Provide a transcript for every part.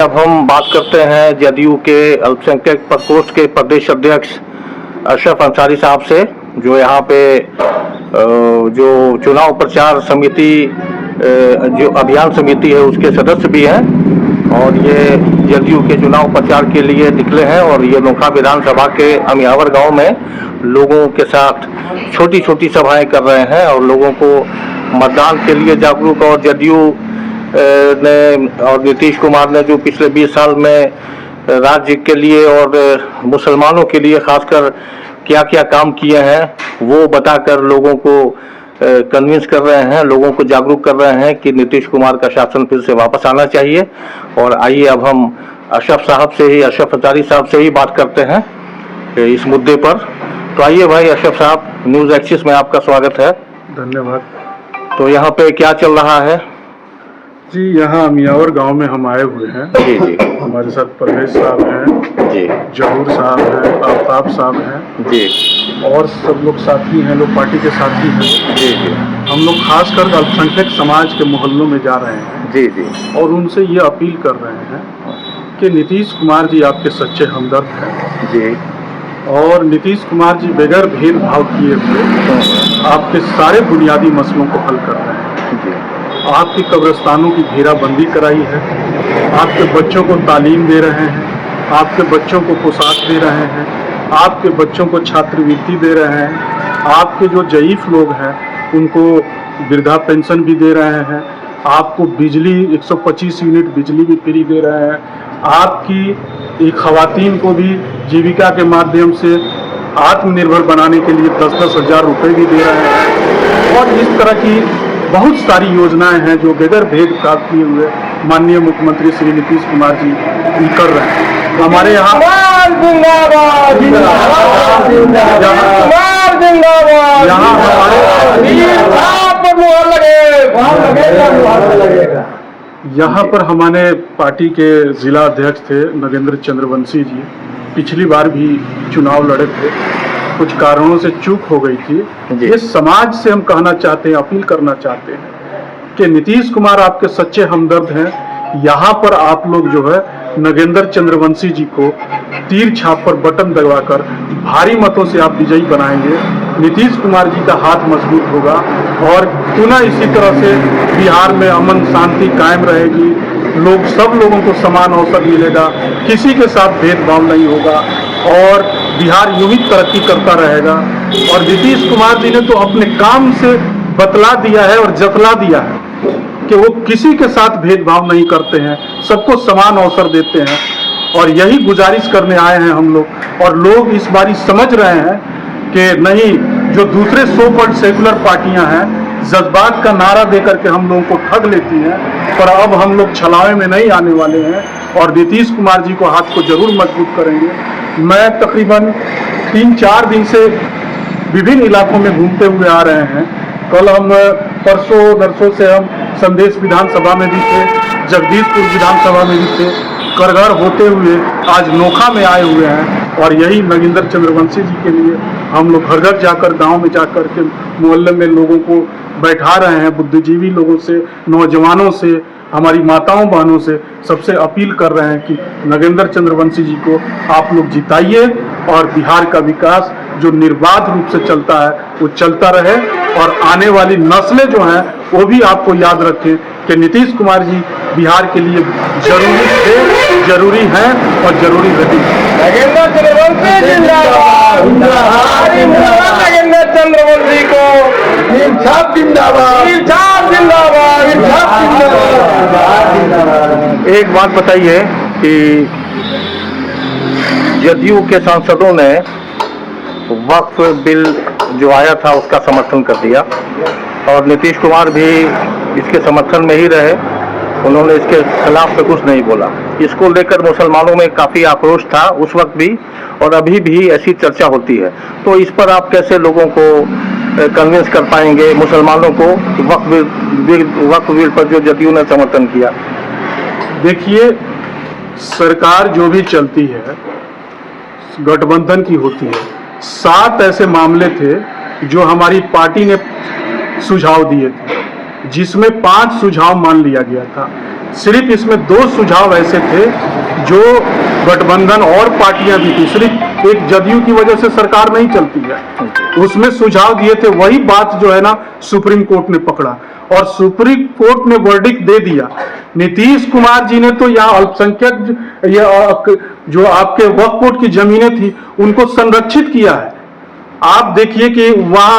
अब हम बात करते हैं जदयू के अल्पसंख्यक प्रकोष्ठ के प्रदेश अध्यक्ष अशरफ अंसारी साहब से, जो यहाँ पे जो चुनाव प्रचार समिति जो अभियान समिति है उसके सदस्य भी हैं और ये जदयू के चुनाव प्रचार के लिए निकले हैं और ये नोखा विधानसभा के अमियावर गांव में लोगों के साथ छोटी छोटी सभाएं कर रहे हैं और लोगों को मतदान के लिए जागरूक। और जदयू ने और नीतीश कुमार ने जो पिछले 20 साल में राज्य के लिए और मुसलमानों के लिए खासकर क्या क्या काम किए हैं वो बताकर लोगों को कन्विंस कर रहे हैं, लोगों को जागरूक कर रहे हैं कि नीतीश कुमार का शासन फिर से वापस आना चाहिए। और आइए अब हम अशरफ अंसारी साहब से ही बात करते हैं इस मुद्दे पर। तो आइए भाई अशरफ साहब, न्यूज़ एक्सिस में आपका स्वागत है। धन्यवाद। तो यहाँ पे क्या चल रहा है? जी, यहाँ अमियावर गांव में हम आए हुए हैं। जी जी। हमारे साथ परवेज साहब हैं जी, जहूर साहब हैं, आफ्ताब साहब हैं जी, और सब लोग साथी हैं, लोग पार्टी के साथी हैं। जी जी, हम लोग खासकर अल्पसंख्यक समाज के मोहल्लों में जा रहे हैं जी जी, और उनसे ये अपील कर रहे हैं कि नीतीश कुमार जी आपके सच्चे हमदर्द हैं जी, और नीतीश कुमार जी बगैर भेदभाव किए हुए आपके सारे बुनियादी मसलों को हल कर रहे हैं। जी, आपकी कब्रिस्तानों की घेराबंदी कराई है, आपके बच्चों को तालीम दे रहे हैं, आपके बच्चों को पोशाक दे रहे हैं, आपके बच्चों को छात्रवृत्ति दे रहे हैं, आपके जो ज़ईफ़ लोग हैं उनको वृद्धा पेंशन भी दे रहे हैं, आपको बिजली 125 यूनिट बिजली भी फ्री दे रहे हैं, आपकी ख़वातीन को भी जीविका के माध्यम से आत्मनिर्भर बनाने के लिए 10-10 हज़ार रुपये भी दे रहे हैं। और इस तरह की बहुत सारी योजनाएं हैं जो बगैर भेदभाव किए हुए माननीय मुख्यमंत्री श्री नीतीश कुमार जी कर रहे हैं। हमारे यहाँ यहाँ पर हमारे पार्टी के जिला अध्यक्ष थे नगेंद्र चंद्रवंशी जी, पिछली बार भी चुनाव लड़े थे, कुछ कारणों से चूक हो गई थी। इस समाज से हम कहना चाहते हैं, अपील करना चाहते हैं कि नीतीश कुमार आपके सच्चे हमदर्द हैं। यहाँ पर आप लोग जो है नगेंद्र चंद्रवंशी जी को तीर छाप पर बटन दबाकर भारी मतों से आप विजयी बनाएंगे। नीतीश कुमार जी का हाथ मजबूत होगा और पुनः इसी तरह से बिहार में अमन शांति कायम रहेगी। सब लोगों को समान अवसर मिलेगा, किसी के साथ भेदभाव नहीं होगा और बिहार यूं ही तरक्की करता रहेगा। और नीतीश कुमार जी ने तो अपने काम से बतला दिया है और जतला दिया है कि वो किसी के साथ भेदभाव नहीं करते हैं, सबको समान अवसर देते हैं। और यही गुजारिश करने आए हैं हम लोग, और लोग इस बारी समझ रहे हैं कि नहीं, जो दूसरे सो-कॉल्ड सेकुलर पार्टियां हैं जज्बात का नारा देकर के हम लोगों को ठग लेती हैं, पर अब हम लोग छलावे में नहीं आने वाले हैं और नीतीश कुमार जी को हाथ को जरूर मजबूत करेंगे। मैं तकरीबन 3-4 दिन से विभिन्न इलाकों में घूमते हुए आ रहे हैं। कल हम परसों नरसों से हम संदेश विधानसभा में भी थे, जगदीशपुर विधानसभा में भी थे, करगढ़ होते हुए आज नोखा में आए हुए हैं। और यही नगेंद्र चंद्रवंशी जी के लिए हम लोग घर घर जाकर, गांव में जाकर के मोहल्ले में लोगों को बैठा रहे हैं, बुद्धिजीवी लोगों से, नौजवानों से, हमारी माताओं बहनों से सबसे अपील कर रहे हैं कि नगेंद्र चंद्रवंशी जी को आप लोग जिताइए और बिहार का विकास जो निर्बाध रूप से चलता है वो चलता रहे। और आने वाली नस्लें जो हैं वो भी आपको याद रखें कि नीतीश कुमार जी बिहार के लिए जरूरी थे, जरूरी हैं और जरूरी रहेंगे। नगेंद्र चंद्रवंशी जिंदाबाद, नगेंद्र चंद्रवंशी को जिंदाबाद, जिंदाबाद, जिंदाबाद। एक बात बताइए कि जदयू के सांसदों ने वक्फ बिल जो आया था उसका समर्थन कर दिया और नीतीश कुमार भी इसके समर्थन में ही रहे, उन्होंने इसके खिलाफ पे कुछ नहीं बोला। इसको लेकर मुसलमानों में काफ़ी आक्रोश था उस वक्त भी और अभी भी ऐसी चर्चा होती है। तो इस पर आप कैसे लोगों को कन्विंस कर पाएंगे, मुसलमानों को, वक्फ बिल पर जो जदयू ने समर्थन किया? देखिए, सरकार जो भी चलती है गठबंधन की होती है। 7 ऐसे मामले थे जो हमारी पार्टी ने सुझाव दिए थे, जिसमें 5 सुझाव मान लिया गया था। सिर्फ इसमें 2 सुझाव ऐसे थे जो गठबंधन और पार्टियां भी थी, सिर्फ एक जदयू की वजह से सरकार नहीं चलती है, उसमें सुझाव दिए थे, वही बात जो है ना सुप्रीम कोर्ट ने पकड़ा और सुप्रीम कोर्ट ने वर्डिक्ट दे दिया। नीतीश कुमार जी ने तो यहाँ अल्पसंख्यक जो आपके वक्फ बोर्ड की जमीनें थी उनको संरक्षित किया है। आप देखिए कि वहाँ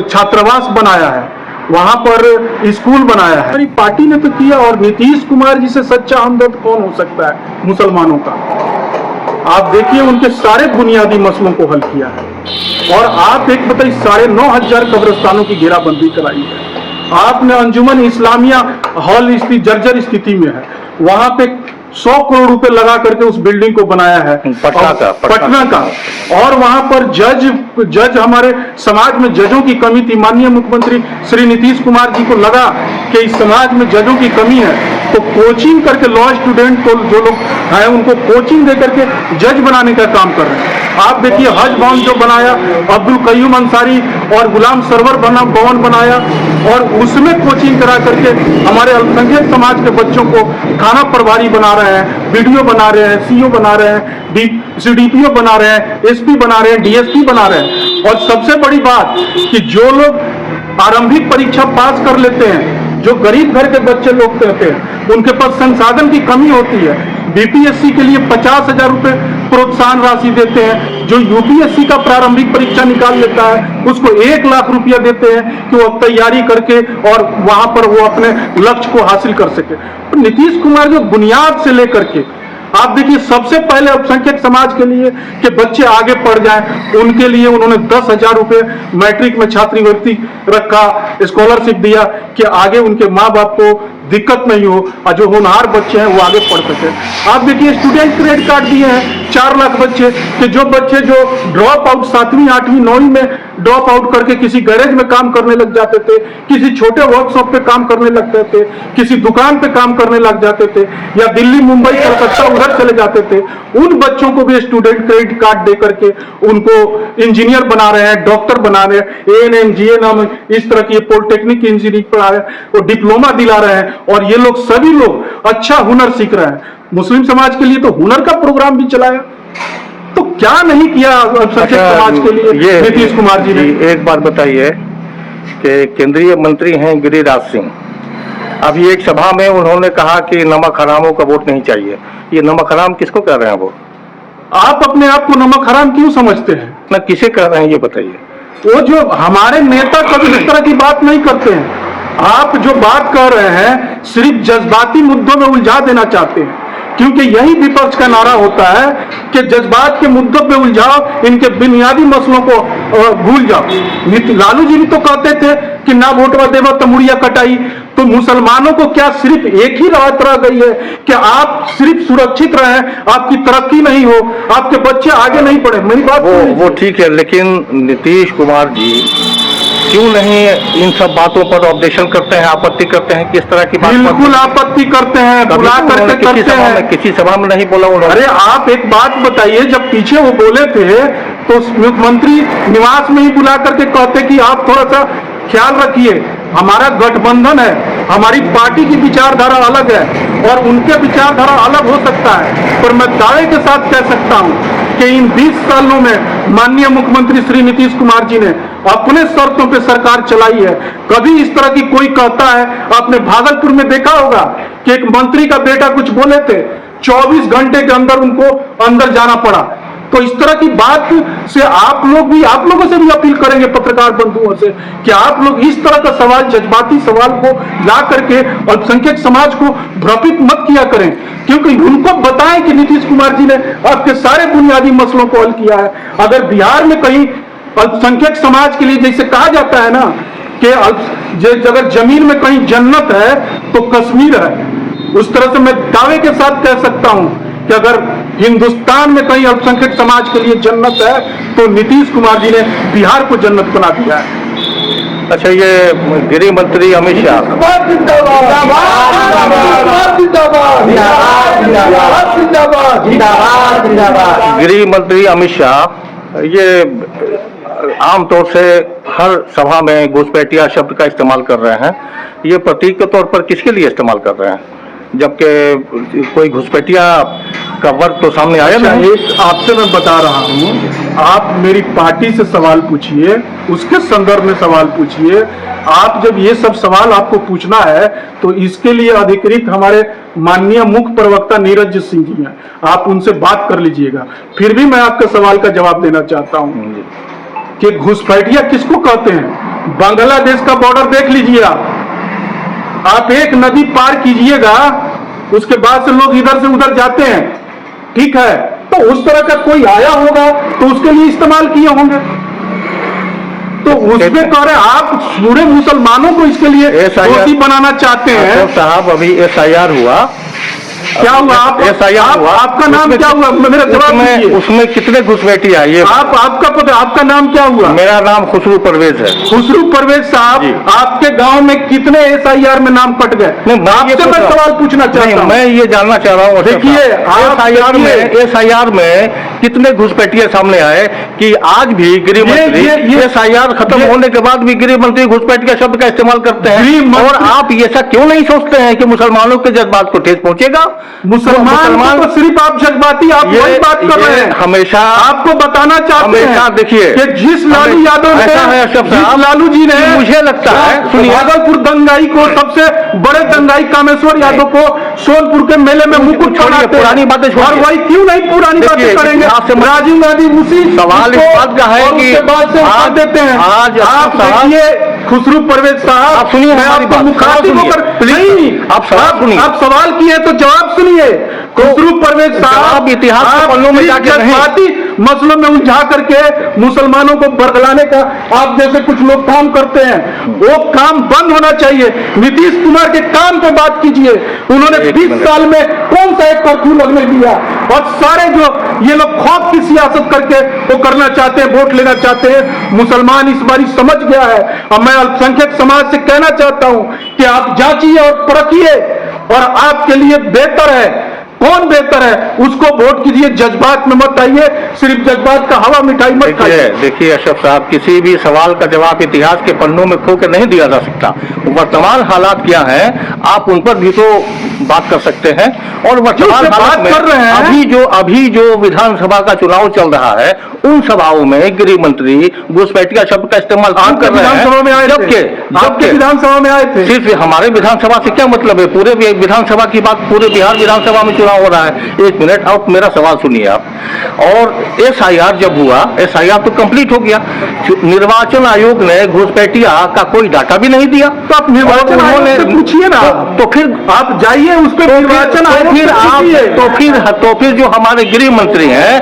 छात्रावास बनाया है, वहां पर स्कूल बनाया है, हमारी पार्टी ने तो किया। और नीतीश कुमार जी से सच्चा हमदर्द कौन हो सकता है मुसलमानों का? आप देखिए उनके सारे बुनियादी मसलों को हल किया है। और आप एक बताइए 9,500 कब्रिस्तानों की घेराबंदी कराई है आपने। अंजुमन इस्लामिया हॉल जर्जर स्थिति में है, वहां पे 100 करोड़ रुपए लगा करके उस बिल्डिंग को बनाया है, पटना का। और वहां पर जज हमारे समाज में जजों की कमी थी, माननीय मुख्यमंत्री श्री नीतीश कुमार जी को लगा कि इस समाज में जजों की कमी है, तो कोचिंग करके लॉ स्टूडेंट को जो लोग हैं उनको कोचिंग दे करके जज बनाने का काम कर रहे हैं। आप देखिए हज भवन जो बनाया, अब्दुल कयूम अंसारी और गुलाम सरवर भवन बनाया और उसमें कोचिंग करा करके हमारे अल्पसंख्यक समाज के बच्चों को खाना प्रभारी बना रहे हैं, बीडीओ बना रहे हैं, सीओ बना रहे हैं, सीडीपीओ बना रहे हैं, एसपी बना रहे हैं, डीएसपी बना रहे हैं। और सबसे बड़ी बात कि जो लोग आरंभिक परीक्षा पास कर लेते हैं, जो गरीब घर के बच्चे लोग होते हैं, उनके पास संसाधन की कमी होती है, बीपीएससी के लिए 50,000 रुपए प्रोत्साहन राशि देते हैं। जो यूपीएससी का प्रारंभिक परीक्षा निकाल लेता है उसको 1 लाख रुपया देते हैं कि वो तैयारी करके और वहां पर वो अपने लक्ष्य को हासिल कर सके। तो नीतीश कुमार जो बुनियाद से लेकर के आप देखिए सबसे पहले अल्पसंख्यक समाज के लिए कि बच्चे आगे पढ़ जाएं, उनके लिए उन्होंने 10,000 रुपए मैट्रिक में छात्रवृत्ति रखा, स्कॉलरशिप दिया कि आगे उनके माँ बाप को दिक्कत नहीं हो और जो होनहार बच्चे हैं वो आगे पढ़ सके। आप देखिए स्टूडेंट क्रेडिट कार्ड दिए हैं 4 लाख बच्चे कि जो बच्चे जो ड्रॉप आउट 7वीं 8वीं 9वीं में ड्रॉप आउट करके किसी गैरेज में काम करने लग जाते थे, किसी छोटे वर्कशॉप पे काम करने लगते थे, किसी दुकान पे काम करने लग जाते थे या दिल्ली मुंबई कलकत्ता उधर चले जाते थे, उन बच्चों को भी स्टूडेंट क्रेडिट कार्ड दे करके उनको इंजीनियर बना रहे हैं, डॉक्टर बना रहे हैं, एएनएम जीएनएम इस तरह की पॉलिटेक्निक इंजीनियरिंग पढ़ा रहे हैं और डिप्लोमा दिला रहे हैं। और ये लोग सभी लोग अच्छा हुनर सीख रहे हैं। मुस्लिम समाज के लिए तो हुनर का प्रोग्राम भी चलाया, तो क्या नहीं किया अल्पसंख्यक समाज के लिए नीतीश कुमार जी ने? एक बात बताइए कि केंद्रीय मंत्री हैं गिरिराज सिंह, अभी एक सभा में उन्होंने कहा कि नमक हरामों का वोट नहीं चाहिए। ये नमक हराम किसको कह रहे हैं वो? आप अपने आप को नमक हराम क्यों समझते हैं? ना किसे कह रहे हैं ये बताइए। वो जो हमारे नेता कभी इस तरह की बात नहीं करते हैं। आप जो बात कर रहे हैं सिर्फ जज्बाती मुद्दों में उलझा देना चाहते हैं, क्योंकि यही विपक्ष का नारा होता है कि जज्बात के मुद्दों पे उलझाओ, इनके बुनियादी मसलों को भूल जाओ। लालू जी भी तो कहते थे कि ना वोटवा देवा तो मुड़िया कटाई। तो मुसलमानों को क्या सिर्फ एक ही राहत रह गई है कि आप सिर्फ सुरक्षित रहें, आपकी तरक्की नहीं हो, आपके बच्चे आगे नहीं बढ़े? मेरी बात वो ठीक है, लेकिन नीतीश कुमार जी क्यों नहीं इन सब बातों पर ऑब्जेक्शन करते हैं, आपत्ति करते हैं? किस तरह की बात? बिल्कुल आपत्ति करते हैं, बुला करके करते हैं। किसी सभा में नहीं बोला उन्होंने। अरे आप एक बात बताइए, जब पीछे वो बोले थे तो मुख्यमंत्री निवास में ही बुला करके कहते कि आप थोड़ा सा ख्याल रखिए, हमारा गठबंधन है, हमारी पार्टी की विचारधारा अलग है और उनके विचारधारा अलग हो सकता है, पर मैं दावे के साथ कह सकता हूं कि इन 20 सालों में माननीय मुख्यमंत्री श्री नीतीश कुमार जी ने अपने शर्तों पे सरकार चलाई है। कभी इस तरह की कोई कहता है, आपने भागलपुर में देखा होगा कि एक मंत्री का बेटा कुछ बोले थे, 24 घंटे के अंदर उनको अंदर जाना पड़ा। तो इस तरह की बात से आप लोगों से भी अपील करेंगे पत्रकार बंधुओं से कि आप लोग इस तरह का सवाल, जज्बाती सवाल को ला करके अल्पसंख्यक समाज को भ्रमित मत किया करें, क्योंकि उनको बताएं कि नीतीश कुमार जी ने आपके सारे बुनियादी मसलों को हल किया है। अगर बिहार में कहीं अल्पसंख्यक समाज के लिए जैसे कहा जाता है ना कि अगर जमीन में कहीं जन्नत है तो कश्मीर है, उस तरह से मैं दावे के साथ कह सकता हूं कि अगर हिंदुस्तान में कहीं अल्पसंख्यक समाज के लिए जन्नत है तो नीतीश कुमार जी ने बिहार को जन्नत बना दिया है। अच्छा, ये गृह मंत्री अमित शाह, गृह मंत्री अमित शाह ये आमतौर से हर सभा में घुसपैठिया शब्द का इस्तेमाल कर रहे हैं। ये प्रतीक के तौर पर किसके लिए इस्तेमाल कर रहे हैं? जबकि कोई घुसपैठिया का वर्ग तो सामने आया अच्छा, नहीं। एक आपसे मैं बता रहा हूँ, आप मेरी पार्टी से सवाल पूछिए, उसके संदर्भ में सवाल पूछिए। आप जब ये सब सवाल आपको पूछना है तो इसके लिए अधिकृत हमारे माननीय मुख्य प्रवक्ता नीरज सिंह जी हैं, आप उनसे बात कर लीजिएगा। फिर भी मैं आपके सवाल का जवाब देना चाहता हूँ कि घुसपैठिया किसको कहते हैं। बांग्लादेश का बॉर्डर देख लीजिए, आप एक नदी पार कीजिएगा, उसके बाद से लोग इधर से उधर जाते हैं, ठीक है, तो उस तरह का कोई आया होगा तो उसके लिए इस्तेमाल किए होंगे। तो उसमें कह रहे आप पूरे मुसलमानों को इसके लिए दोषी बनाना चाहते हैं। साहब अभी SIR हुआ, क्या हुआ? आपका नाम क्या हुआ? मेरा जवाब दीजिए। उसमें कितने घुसपैठी आई है? आपका पता, आपका नाम क्या हुआ? मेरा नाम खुसरू परवेज है। खुसरू परवेज साहब, आपके गांव में कितने SIR में नाम कट गए? आपसे मैं सवाल पूछना चाहता हूं। मैं ये जानना चाह रहा हूँ, देखिए SIR में कितने घुसपैठिए सामने आए कि आज भी गृह मंत्री SIR खत्म होने के बाद भी गृह मंत्री घुसपैठिया शब्द का इस्तेमाल करते हैं। और आप ऐसा क्यों नहीं सोचते हैं कि मुसलमानों के जज्बात को ठेस पहुंचेगा? मुसलमान तो सिर्फ आप जज्बाती, आप वही बात कर रहे हैं। हमेशा आपको बताना चाहते हैं, देखिए कि जिस लालू यादव ने, जिस लालू जी ने, मुझे लगता है भागलपुर दंगाई को, सबसे बड़े दंगाई कामेश्वर यादव को सोनपुर के मेले में मुकुट छोड़िए, पुरानी बातें और वही क्यों नहीं पुरानी बातें करेंगे। राजीव गांधी उसी सवाल इस बात का है कि बाद से आज देते हैं। आज आप देखिए खुसरू परवेज साहब, आप सुनिए, मैं आपको मुखातिब होकर नहीं, आप सवाल किए तो जवाब सुनिए। खुसरू परवेज साहब, इतिहास के पन्नों में जाके जज्बाती मसलों में उलझा करके मुसलमानों को बरगलाने का आप जैसे कुछ लोग काम करते हैं, वो काम बंद होना चाहिए। नीतीश कुमार के काम पे बात कीजिए, उन्होंने 20 साल में कौन सा एक कर्फ्यू लगने दिया? और सारे जो ये लोग खौफ की सियासत करके वो करना चाहते हैं, वोट लेना चाहते हैं। मुसलमान इस बारी समझ गया है। अब मैं अल्पसंख्यक समाज से कहना चाहता हूं कि आप जांचिए और परखिए, और आपके लिए बेहतर है, कौन बेहतर है उसको वोट कीजिए। जज्बात में मत आइए, सिर्फ जज्बात का हवा मिठाई मत खाइए। देखिए अशरफ साहब, किसी भी सवाल का जवाब इतिहास के पन्नों में खो के नहीं दिया जा सकता। वर्तमान हालात क्या हैं, आप उन पर भी तो बात कर सकते हैं। और वर्तमान हालात में कर रहे हैं, अभी जो विधानसभा का चुनाव चल रहा है, उन सभाओं में गृह मंत्री घुसपैठिया शब्द का इस्तेमाल कर रहे हैं। विधानसभा में आए थे, विधानसभा में आए थे। सिर्फ हमारे विधानसभा से क्या मतलब है? पूरे विधानसभा की बात, पूरे बिहार विधानसभा में हो रहा है। एक मिनट, आप मेरा सवाल सुनिए आप। और SIR जब हुआ, SIR तो कंप्लीट हो गया, निर्वाचन आयोग ने घुसपैठिया का कोई डाटा भी नहीं दिया। तो आप निर्वाचन आयोग से पूछिए ना, तो फिर आप जाइए उस पर निर्वाचन आयोग, तो फिर जो हमारे गृह मंत्री हैं,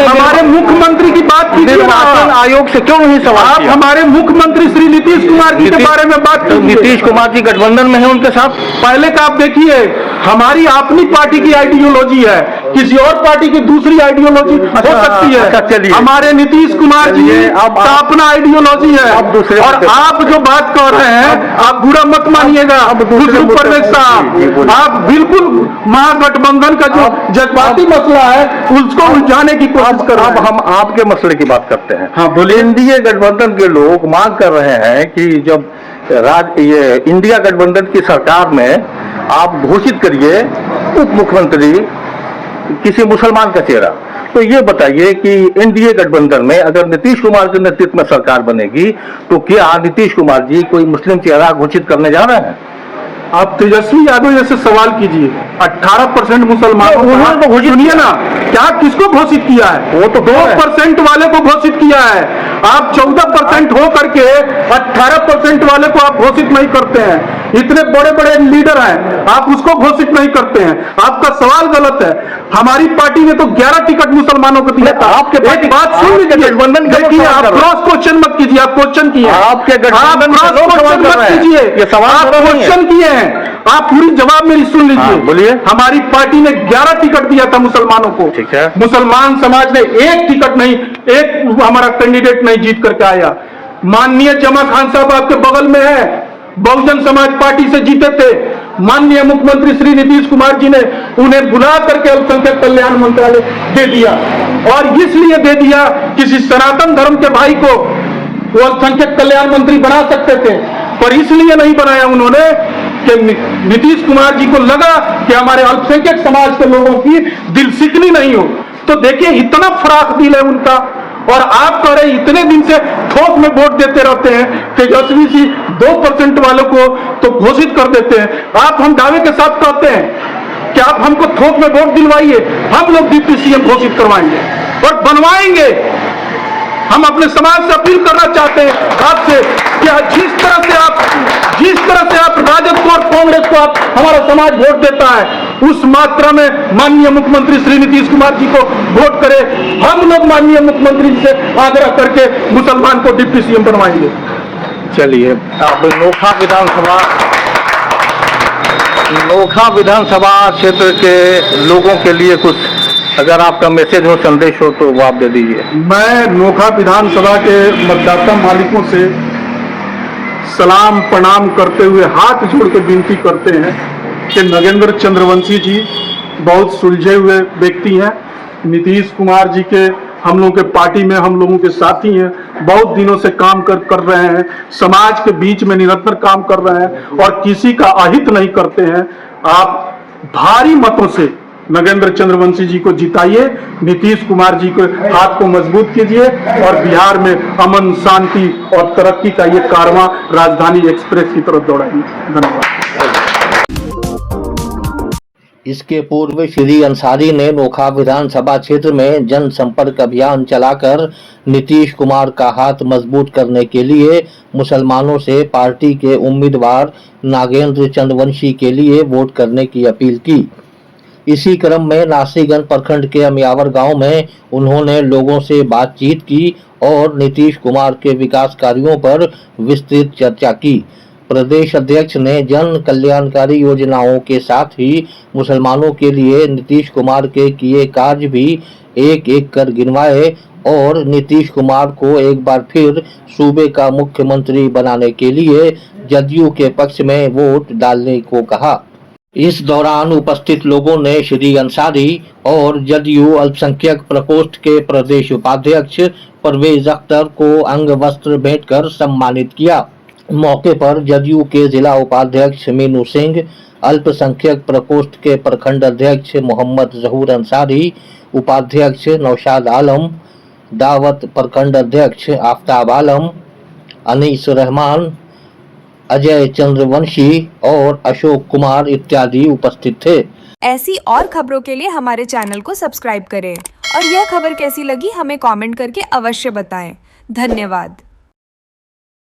हमारे मुख्यमंत्री की बात कीजिए। निर्वाचन आयोग से क्यों नहीं सवाल? आप हमारे मुख्यमंत्री श्री नीतीश कुमार जी के बारे में बात कीजिए। नीतीश कुमार जी गठबंधन में है उनके साथ। पहले का आप देखिए, हमारी अपनी पार्टी की आइडियोलॉजी है, किसी और पार्टी की दूसरी आइडियोलॉजी हो सकती है। हमारे नीतीश कुमार जी का अपना आइडियोलॉजी है। और आप जो बात कर रहे हैं, आप बुरा मत मानिएगा खुसरू परवेज साहब, आप बिल्कुल महागठबंधन का जो जज्बाती मसला है उसको उलझाने की कोशिश कर रहे हैं। अब हम आपके मसले की बात करते हैं। हाँ बोलिए। एनडीए गठबंधन के लोग मांग कर रहे हैं कि जब ये इंडिया गठबंधन की सरकार में आप घोषित करिए उप मुख्यमंत्री किसी मुसलमान का चेहरा। तो ये बताइए कि एनडीए गठबंधन में अगर नीतीश कुमार के नेतृत्व में सरकार बनेगी तो क्या नीतीश कुमार जी कोई मुस्लिम चेहरा घोषित करने जा रहे हैं? आप तेजस्वी यादव जैसे सवाल कीजिए। 18% मुसलमानों को सुनिए ना, क्या किसको घोषित किया है? वो तो 2% वाले को घोषित किया है। आप 14% हो करके 18% वाले को आप घोषित नहीं करते हैं। इतने बड़े बड़े लीडर हैं, आप उसको घोषित नहीं करते हैं। आपका सवाल गलत है। हमारी पार्टी ने तो 11 टिकट मुसलमानों को दिया था। आपके एक बात सुन लीजिए, देखिए आप क्रॉस क्वेश्चन मत कीजिए। आप क्वेश्चन किए, आपके गठबंधन मत कीजिए, आप क्वेश्चन किए हैं। आप पूरी जवाब मेरी सुन लीजिए। बोलिए। हमारी पार्टी ने 11 टिकट दिया था मुसलमानों को। ठीक है। मुसलमान समाज ने एक टिकट नहीं, एक हमारा कैंडिडेट नहीं जीत करके आया। माननीय जमा खान साहब आपके बगल में है, बहुजन समाज पार्टी से जीते थे। माननीय मुख्यमंत्री श्री नीतीश कुमार जी ने उन्हें बुला करके अल्पसंख्यक कल्याण मंत्रालय दे दिया। और इसलिए दे दिया, किसी सनातन धर्म के भाई को वो अल्पसंख्यक कल्याण मंत्री बना सकते थे, पर इसलिए नहीं बनाया उन्होंने कि नीतीश कुमार जी को लगा कि हमारे अल्पसंख्यक समाज के लोगों की दिल सिकनी नहीं हो, तो देखिए इतना फराख दिल है उनका। और आप कह रहे इतने दिन से थोक में वोट देते रहते हैं, तेजस्वी जी 2% वालों को तो घोषित कर देते हैं। आप हम दावे के साथ कहते हैं कि आप हमको थोक में वोट दिलवाइए, हम लोग डिप्टी सीएम घोषित करवाएंगे और बनवाएंगे। हम अपने समाज से अपील करना चाहते हैं आपसे कि जिस तरह से आप राजद को और कांग्रेस को आप हमारा समाज वोट देता है, उस मात्रा में माननीय मुख्यमंत्री श्री नीतीश कुमार जी को वोट करें। हम लोग माननीय मुख्यमंत्री जी से आग्रह करके मुसलमान को डिप्टी सीएम बनवाएंगे। चलिए, अब नोखा विधानसभा क्षेत्र के लोगों के लिए कुछ अगर आपका मैसेज हो, संदेश हो तो वो आप दे दीजिए। मैं नोखा विधानसभा के मतदाता मालिकों से सलाम प्रणाम करते हुए हाथ जोड़ के विनती करते हैं कि नगेंद्र चंद्रवंशी जी बहुत सुलझे हुए व्यक्ति हैं। नीतीश कुमार जी के हम लोगों के पार्टी में हम लोगों के साथी हैं, बहुत दिनों से काम कर रहे हैं, समाज के बीच में निरंतर काम कर रहे हैं और किसी का अहित नहीं करते हैं। आप भारी मतों से नगेंद्र चंद्रवंशी जी को जिताइए, नीतीश कुमार जी के हाथ को मजबूत कीजिए और बिहार में अमन शांति और तरक्की का ये कारवां राजधानी एक्सप्रेस की तरफ दौड़ाइए। धन्यवाद। इसके पूर्व श्री अंसारी ने नोखा विधानसभा क्षेत्र में जनसंपर्क अभियान चलाकर नीतीश कुमार का हाथ मजबूत करने के लिए मुसलमानों से पार्टी के उम्मीदवार नागेंद्र चंद्रवंशी के लिए वोट करने की अपील की। इसी क्रम में नासीगंज प्रखंड के अमियावर गांव में उन्होंने लोगों से बातचीत की और नीतीश कुमार के विकास कार्यों पर विस्तृत चर्चा की। प्रदेश अध्यक्ष ने जन कल्याणकारी योजनाओं के साथ ही मुसलमानों के लिए नीतीश कुमार के किए कार्य भी एक एक कर गिनवाए और नीतीश कुमार को एक बार फिर सूबे का मुख्यमंत्री बनाने के लिए जदयू के पक्ष में वोट डालने को कहा। इस दौरान उपस्थित लोगों ने श्री अंसारी और जदयू अल्पसंख्यक प्रकोष्ठ के प्रदेश उपाध्यक्ष परवेज अख्तर को अंग वस्त्र भेंट कर सम्मानित किया। मौके पर जदयू के जिला उपाध्यक्ष मीनू सिंह, अल्पसंख्यक प्रकोष्ठ के प्रखंड अध्यक्ष मोहम्मद जहूर अंसारी, उपाध्यक्ष नौशाद आलम, दावत प्रखंड अध्यक्ष आफ्ताब आलम, अनीस रहमान, अजय चंद्रवंशी और अशोक कुमार इत्यादि उपस्थित थे। ऐसी और खबरों के लिए हमारे चैनल को सब्सक्राइब करें और यह खबर कैसी लगी हमें कमेंट करके अवश्य बताएं। धन्यवाद।